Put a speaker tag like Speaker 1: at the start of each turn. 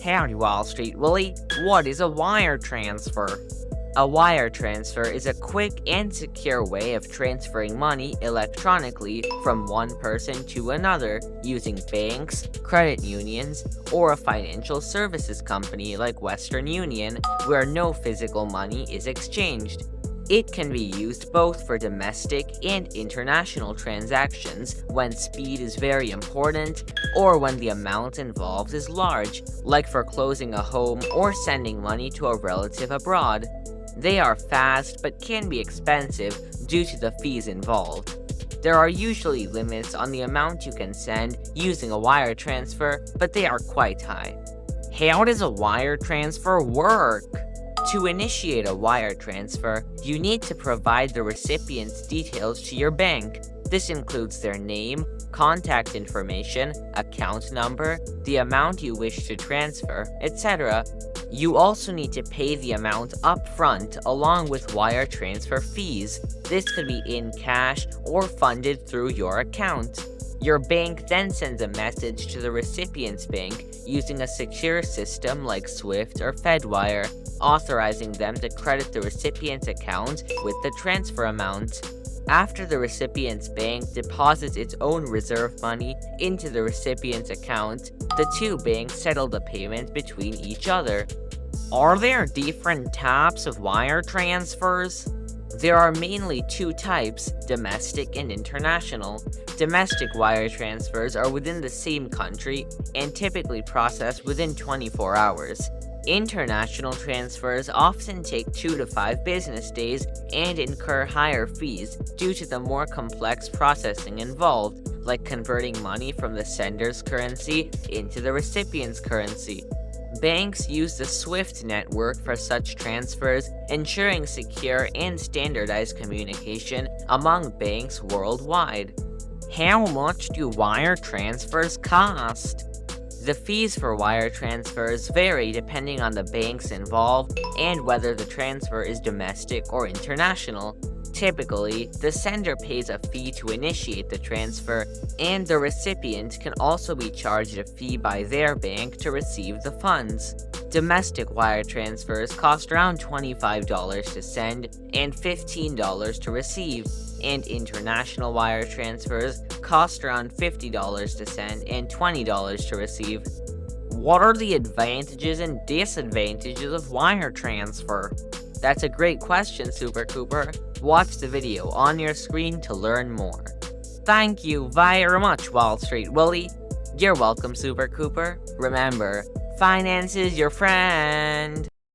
Speaker 1: Howdy, Wall Street Willie. What is a wire transfer? A wire transfer is a quick and secure way of transferring money electronically from one person to another using banks, credit unions, or a financial services company like Western Union, where no physical money is exchanged. It can be used both for domestic and international transactions when speed is very important or when the amount involved is large, like for closing a home or sending money to a relative abroad. They are fast but can be expensive due to the fees involved. There are usually limits on the amount you can send using a wire transfer, but they are quite high. How does a wire transfer work? To initiate a wire transfer, you need to provide the recipient's details to your bank. This includes their name, contact information, account number, the amount you wish to transfer, etc. You also need to pay the amount up front along with wire transfer fees. This could be in cash or funded through your account. Your bank then sends a message to the recipient's bank using a secure system like Swift or Fedwire, authorizing them to credit the recipient's account with the transfer amount. After the recipient's bank deposits its own reserve money into the recipient's account, the two banks settle the payment between each other. Are there different types of wire transfers? There are mainly two types, domestic and international. Domestic wire transfers are within the same country and typically processed within 24 hours. International transfers often take 2 to 5 business days and incur higher fees due to the more complex processing involved, like converting money from the sender's currency into the recipient's currency. Banks use the SWIFT network for such transfers, ensuring secure and standardized communication among banks worldwide. How much do wire transfers cost? The fees for wire transfers vary depending on the banks involved and whether the transfer is domestic or international. Typically, the sender pays a fee to initiate the transfer, and the recipient can also be charged a fee by their bank to receive the funds. Domestic wire transfers cost around $25 to send and $15 to receive, and international wire transfers cost around $50 to send and $20 to receive. What are the advantages and disadvantages of wire transfer? That's a great question, Super Cooper. Watch the video on your screen to learn more. Thank you very much, Wall Street Willie. You're welcome, Super Cooper. Remember, finance is your friend.